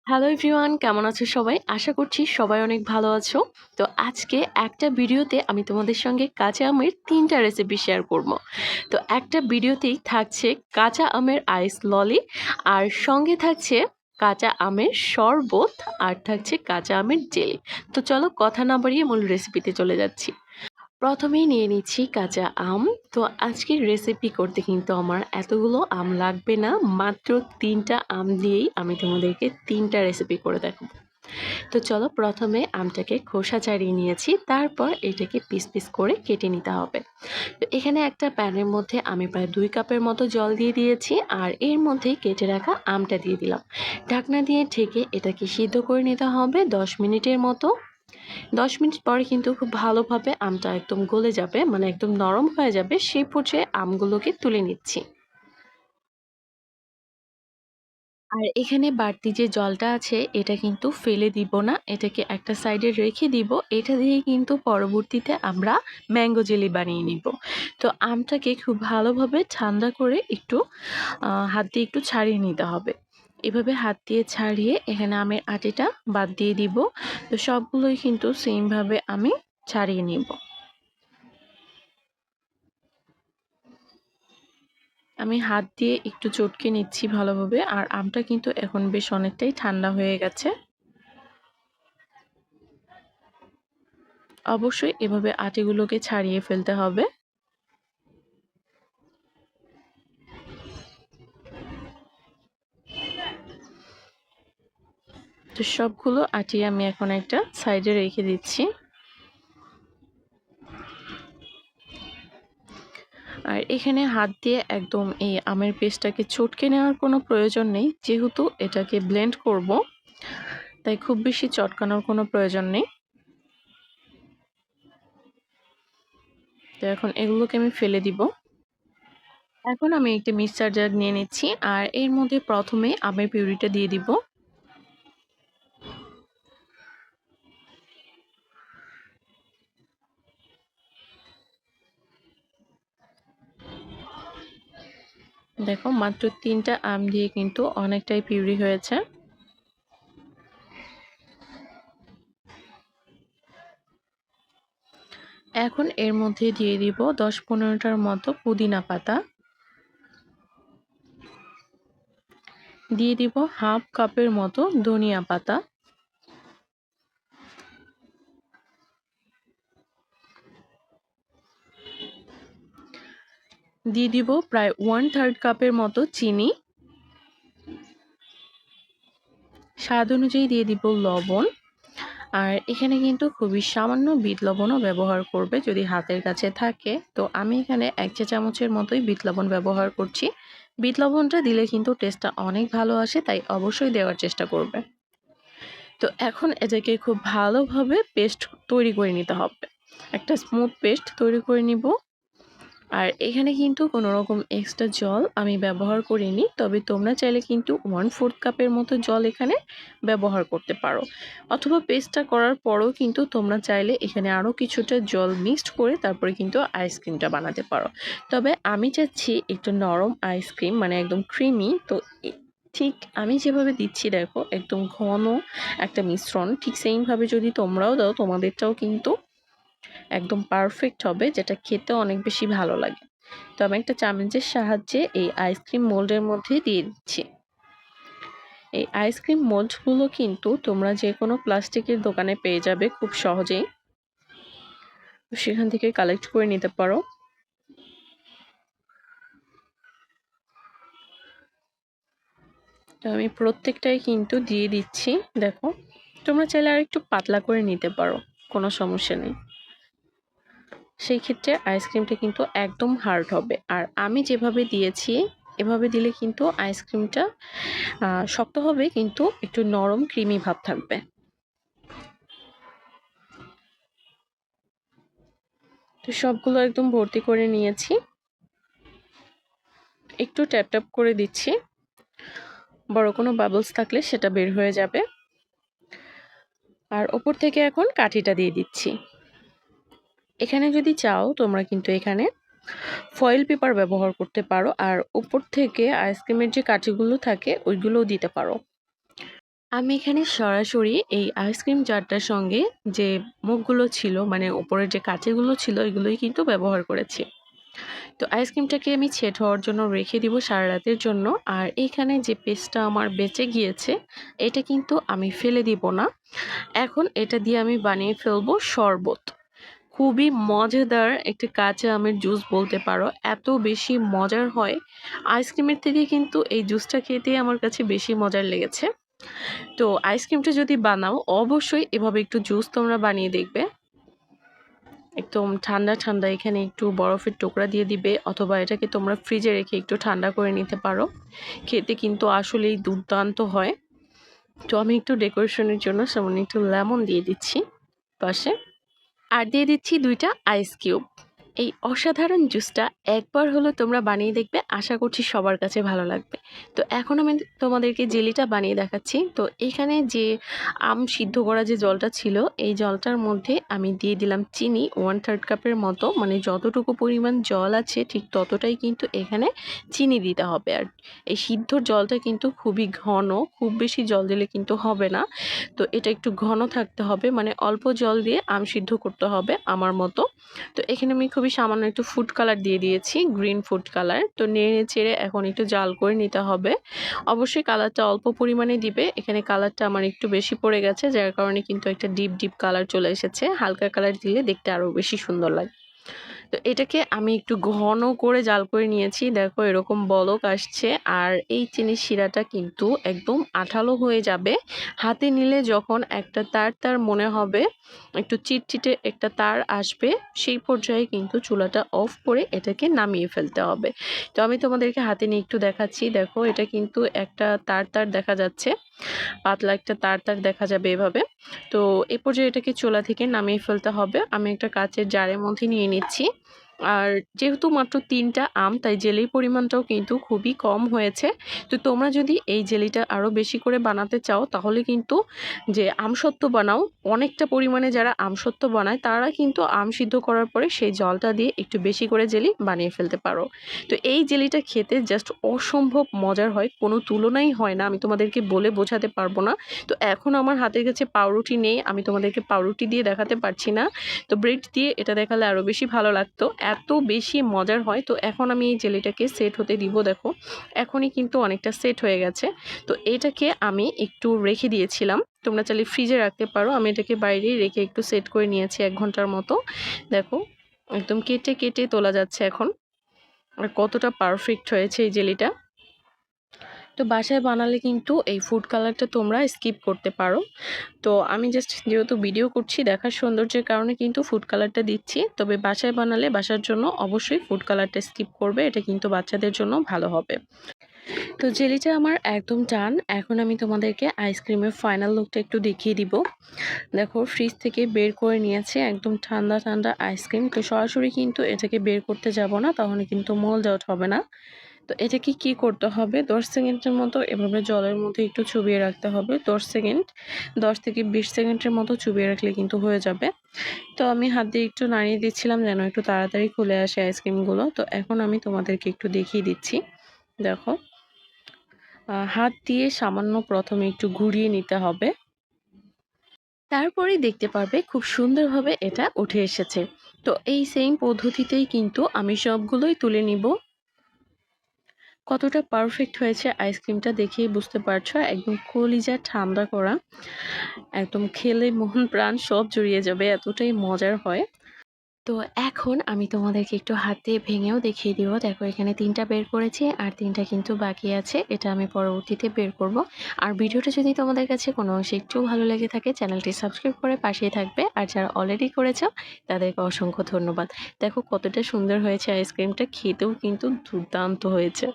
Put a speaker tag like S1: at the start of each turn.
S1: Hello everyone, কেমন আছো সবাই? আশা করছি সবাই অনেক ভালো আছো। তো আজকে একটা ভিডিওতে আমি তোমাদের সঙ্গে কাঁচা আমের ৩টা রেসিপি শেয়ার করব। তো একটা ভিডিওতেই থাকছে কাঁচা আমের আইস ললি, আর সঙ্গে থাকছে কাঁচা আমের শরবত, আর থাকছে কাঁচা আমের জেলি। তো চলো কথা না বাড়িয়ে মূল রেসিপিতে চলে যাচ্ছি। প্রথমেই নিয়ে নিচ্ছি কাঁচা আম। তো আজকের রেসিপি করতে কিন্তু আমার এতগুলো আম লাগবে না, মাত্র ৩টা আম দিয়েই আমি তোমাদেরকে ৩টা রেসিপি করে দেখাবো। তো চলো, প্রথমে আমটাকে খোসা ছাড়িয়ে নিয়েছি, তারপর এটাকে পিস পিস করে কেটে নিতে হবে। তো এখানে একটা প্যানের মধ্যে আমি প্রায় ২ কাপের মতো জল দিয়ে দিয়েছি, আর এর মধ্যেই কেটে রাখা আমটা দিয়ে দিলাম। ঢাকনা দিয়ে ঢেকে এটাকে সিদ্ধ করে নিতে হবে ১০ মিনিটের মতো। ১০ মিনিট পরে কিন্তু খুব ভালোভাবে আমটা একদম গলে যাবে, মানে একদম নরম হয়ে যাবে। সেই পর্যায়ে আমগুলোকে তুলে নিচ্ছি। আর এখানে বাড়তি যে জলটা আছে এটা কিন্তু ফেলে দিব না, এটাকে একটা সাইডে রেখে দিব। এটা দিয়ে কিন্তু পরবর্তীতে আমরা ম্যাঙ্গো জেলি বানিয়ে নিব। তো আমটাকে খুব ভালোভাবে ঠান্ডা করে একটু হাত দিয়ে একটু ছাড়িয়ে নিতে হবে। এভাবে হাত দিয়ে ছাড়িয়ে এখানে আমের আটিটা বাদ দিয়ে দিব। তো সবগুলোই কিন্তু সেমভাবে আমি ছাড়িয়ে নিব। আমি হাত দিয়ে একটু চটকে নিচ্ছি ভালোভাবে। আর আমটা কিন্তু এখন বেশ অনেকটাই ঠান্ডা হয়ে গেছে। অবশ্যই এভাবে আটিগুলোকে ছাড়িয়ে ফেলতে হবে। তো সবগুলো আটি আমি এখন একটা সাইডে রেখে দিচ্ছি। আর এখানে হাত দিয়ে একদম এই আমের পেস্টটাকে চটকে নেওয়ার কোনো প্রয়োজন নেই, যেহেতু এটাকে ব্লেন্ড করব, তাই খুব বেশি চটকানোর কোনো প্রয়োজন নেই। তো এখন এগুলোকে আমি ফেলে দিব। এখন আমি একটা মিক্সার জার নিয়ে নিচ্ছি, আর এর মধ্যে প্রথমে আমের পিউরিটা দিয়ে দিব। দেখো, মাত্র ৩টা আম দিয়ে কিন্তু অনেকটাই পিউরি হয়েছে। এখন এর মধ্যে দিয়ে দিব ১০-১৫টার মতো পুদিনা পাতা, দিয়ে দিব হাফ কাপের মতো ধনিয়া পাতা, দিয়ে দিব প্রায় 1/3 কাপের মতো চিনি, স্বাদ অনুযায়ী দিয়ে দিব লবণ। আর এখানে কিন্তু খুবই সামান্য বিট লবণও ব্যবহার করবে যদি হাতের কাছে থাকে। তো আমি এখানে ১ চা চামচের মতোই বিট লবণ ব্যবহার করছি। বিট লবণটা দিলে কিন্তু টেস্টটা অনেক ভালো আসে, তাই অবশ্যই দেওয়ার চেষ্টা করবে। তো এখন এটাকে খুব ভালোভাবে পেস্ট তৈরি করে নিতে হবে। একটা স্মুথ পেস্ট তৈরি করে নিব। আর এখানে কিন্তু কোনো রকম এক্সট্রা জল আমি ব্যবহার করিনি, তবে তোমরা চাইলে কিন্তু 1/4 কাপের মতো জল এখানে ব্যবহার করতে পারো, অথবা পেস্টটা করার পরেও কিন্তু তোমরা চাইলে এখানে আরও কিছুটা জল মিক্সড করে তারপরে কিন্তু আইসক্রিমটা বানাতে পারো। তবে আমি চাচ্ছি একটু নরম আইসক্রিম, মানে একদম ক্রিমি। তো ঠিক আমি যেভাবে দিচ্ছি দেখো, একদম ঘন একটা মিশ্রণ। ঠিক সেইভাবে যদি তোমরাও দাও, তোমাদেরটাও কিন্তু একদম পারফেক্ট হবে, যেটা খেতে অনেক বেশি ভালো লাগে। তো আমি একটা চামচের সাহায্যে এই আইসক্রিম মোল্ডের মধ্যে দিয়ে দিচ্ছি। এই আইসক্রিম মোল্ডগুলো কিন্তু তোমরা যে কোনো প্লাস্টিকের দোকানে পেয়ে যাবে খুব সহজেই, সেখান থেকে কালেক্ট করে নিতে পারো। তো আমি প্রত্যেকটাই কিন্তু দিয়ে দিচ্ছি। দেখো, তোমরা চাইলে আর একটু পাতলা করে নিতে পারো, কোনো সমস্যা নেই। সেই ক্ষেত্রে আইসক্রিমটা কিন্তু একদম হার্ড হবে। আর আমি যেভাবে দিয়েছি এভাবে দিলে কিন্তু আইসক্রিমটা শক্ত হবে, কিন্তু একটু নরম ক্রিমি ভাব থাকবে। তো সবগুলো একদম ভর্তি করে নিয়েছি। একটু ট্যাপ ট্যাপ করে দিচ্ছি, বড় কোনো বাবলস থাকলে সেটা বের হয়ে যাবে। আর ওপর থেকে এখন কাঠিটা দিয়ে দিচ্ছি। এখানে যদি চাও তোমরা কিন্তু এখানে ফয়েল পেপার ব্যবহার করতে পারো, আর উপর থেকে আইসক্রিমের যে কাঠিগুলো থাকে ওইগুলোও দিতে পারো। আমি এখানে সরাসরি এই আইসক্রিম জারটার সঙ্গে যে মুখগুলো ছিল মানে উপরের যে কাঁচিগুলো ছিল এগুলোই কিন্তু ব্যবহার করেছি। তো আইসক্রিমটাকে আমি সেট হওয়ার জন্য রেখে দিব সারা রাতের জন্য। আর এইখানে যে পেস্টটা আমার বেঁচে গিয়েছে এটা কিন্তু আমি ফেলে দিব না। এখন এটা দিয়ে আমি বানিয়ে ফেলবো শরবত। খুবই মজাদার একটা কাঁচা আমের জুস বলতে পারো। এত বেশি মজার হয়। আইসক্রিমের থেকে কিন্তু এই জুসটা খেতেই আমার কাছে বেশি মজার লেগেছে। তো আইসক্রিমটা যদি বানাও অবশ্যই এভাবে একটু জুস তোমরা বানিয়ে দেখবে। একদম ঠান্ডা ঠান্ডা এখানে একটু বরফের টুকরা দিয়ে দিবে অথবা এটাকে তোমরা ফ্রিজে রেখে একটু ঠান্ডা করে নিতে পারো। খেতে কিন্তু আসলেই দুর্দান্ত হয়। তো আমি একটু ডেকোরেশনের জন্য সামান্য একটু লেমন দিয়ে দিচ্ছি পাশে। আর দিয়ে দিচ্ছি ২ টা আইস কিউব। এই অসাধারণ জুসটা একবার হলেও তোমরা বানিয়ে দেখবে। আশা করছি সবার কাছে ভালো লাগবে। তো এখন আমি তোমাদেরকে জেলিটা বানিয়ে দেখাচ্ছি। তো এখানে যে আম সিদ্ধ করা যে জলটা ছিল, এই জলটার মধ্যে আমি দিয়ে দিলাম চিনি 1/3 কাপের মতো। মানে যতটুকু পরিমাণ জল আছে ঠিক ততটাই কিন্তু এখানে চিনি দিতে হবে। আর এই সিদ্ধর জলটা কিন্তু খুবই ঘন, খুব বেশি জল দিলে কিন্তু হবে না। তো এটা একটু ঘন থাকতে হবে, মানে অল্প জল দিয়ে আম সিদ্ধ করতে হবে আমার মতো। তো এখানে আমি খুবই সামান্য একটু ফুড কালার দিয়ে দিয়েছি, গ্রিন ফুড কালার। তো নেড়ে চেড়ে এখন একটু জাল করে নিতে হবে। অবশ্যই কালারটা অল্প পরিমাণে দিবে। এখানে কালারটা আমার একটু বেশি পড়ে গেছে, যার কারণে কিন্তু একটা ডিপ ডিপ কালার চলে এসেছে। হালকা কালার দিলে দেখতে আরও বেশি সুন্দর লাগে। তো এটাকে আমি একটু ঘন করে জাল করে নিয়েছি। দেখো এরকম বলক আসছে। আর এই চিনির শিরাটা কিন্তু একদম আঠালো হয়ে যাবে। হাতে নিলে যখন একটা তার তার মনে হবে, একটু চিটচিটে একটা তার আসবে, সেই পর্যায়ে কিন্তু চুলাটা অফ করে এটাকে নামিয়ে ফেলতে হবে। তো আমি তোমাদেরকে হাতে নিয়ে একটু দেখাচ্ছি। দেখো এটা কিন্তু একটা তার তার দেখা যাচ্ছে, পাতলা একটা তার তার দেখা যাবে এভাবে। তো এই পর্যায়ে এটাকে চুলা থেকে নামিয়ে ফেলতে হবে। আমি একটা কাচের জারের মধ্যে নিয়ে নিচ্ছি। আর যেহেতু মাত্র ৩টা আম, তাই জেলির পরিমাণটাও কিন্তু খুবই কম হয়েছে। তো তোমরা যদি এই জেলিটা আরও বেশি করে বানাতে চাও তাহলে কিন্তু যে আমসত্ত্ব বানাও, অনেকটা পরিমাণে যারা আমসত্ত্ব বানায় তারা কিন্তু আম সিদ্ধ করার পরে সেই জলটা দিয়ে একটু বেশি করে জেলি বানিয়ে ফেলতে পারো। তো এই জেলিটা খেতে জাস্ট অসম্ভব মজার হয়, কোনো তুলনাই হয় না। আমি তোমাদেরকে বলে বোঝাতে পারবো না। তো এখন আমার হাতের কাছে পাউরুটি নেই, আমি তোমাদেরকে পাউরুটি দিয়ে দেখাতে পারছি না। তো ব্রেড দিয়ে এটা দেখালে আরও বেশি ভালো লাগতো, এত বেশি মজার হয়। তো এখন আমি এই জেলিটাকে সেট হতে দিব। দেখো এখনই কিন্তু অনেকটা সেট হয়ে গেছে। তো এটাকে আমি একটু রেখে দিয়েছিলাম, তোমরা চাইলে ফ্রিজে রাখতে পারো। আমি এটাকে বাইরেই রেখে একটু সেট করে নিয়েছি ১ ঘন্টার মতো। দেখো একদম কেটে কেটে তোলা যাচ্ছে এখন। আর কতটা পারফেক্ট হয়েছে এই জেলিটা। তো বাসায় বানালে কিন্তু এই ফুড কালারটা তোমরা স্কিপ করতে পারো। তো আমি জাস্ট যেহেতু ভিডিও করছি দেখার সৌন্দর্যের কারণে কিন্তু ফুড কালারটা দিচ্ছি। তবে বাসায় বানালে বাসার জন্য অবশ্যই ফুড কালারটা স্কিপ করবে, এটা কিন্তু বাচ্চাদের জন্য ভালো হবে। তো জেলিটা আমার একদম ডান। এখন আমি তোমাদেরকে আইসক্রিমের ফাইনাল লুকটা একটু দেখিয়ে দিব। দেখো ফ্রিজ থেকে বের করে নিয়েছে একদম ঠান্ডা ঠান্ডা আইসক্রিম। তো সরাসরি কিন্তু এটাকে বের করতে যাব না, তাহলে কিন্তু মোল্ড আউট হবে না। তো এটাকে কি করতে হবে, 10 সেকেন্ডের মতো এভাবে জলের মধ্যে একটু চুবিয়ে রাখতে হবে। 10 সেকেন্ড, 10 থেকে 20 সেকেন্ডের মতো চুবিয়ে রাখলে কিন্তু হয়ে যাবে। তো আমি হাত দিয়ে একটু নাড়িয়ে দিচ্ছিলাম যেন একটু তাড়াতাড়ি খুলে আসে আইসক্রিমগুলো। তো এখন আমি তোমাদেরকে একটু দেখিয়ে দিচ্ছি। দেখো হাত দিয়ে সামান্য প্রথমে একটু ঘুরিয়ে নিতে হবে, তারপরেই দেখতে পারবে খুব সুন্দরভাবে এটা উঠে এসেছে। তো এই সেম পদ্ধতিতেই কিন্তু আমি সবগুলোই তুলে নিব। কতটা পারফেক্ট হয়েছে আইসক্রিমটা দেখেই বুঝতে পারছো, একদম কলিজা ঠান্ডা করা, একদম খেলে মন প্রাণ সব জুড়িয়ে যাবে, এতটাই মজার হয়। তো এখন আমি তোমাদেরকে একটু হাতে ভেঙেও দেখিয়ে দিব। দেখো এখানে 3টা বের করেছি আর 3টা কিন্তু বাকি আছে, এটা আমি পরবর্তীতে বের করব। আর ভিডিওটা যদি তোমাদের কাছে কোনো অংশে একটু ভালো লেগে থাকে চ্যানেলটি সাবস্ক্রাইব করে পাশেই থাকবে। আর যারা অলরেডি করেছো তাদেরকে অসংখ্য ধন্যবাদ। দেখো কতটা সুন্দর হয়েছে আইসক্রিমটা, খেতেও কিন্তু দুর্দান্ত হয়েছে।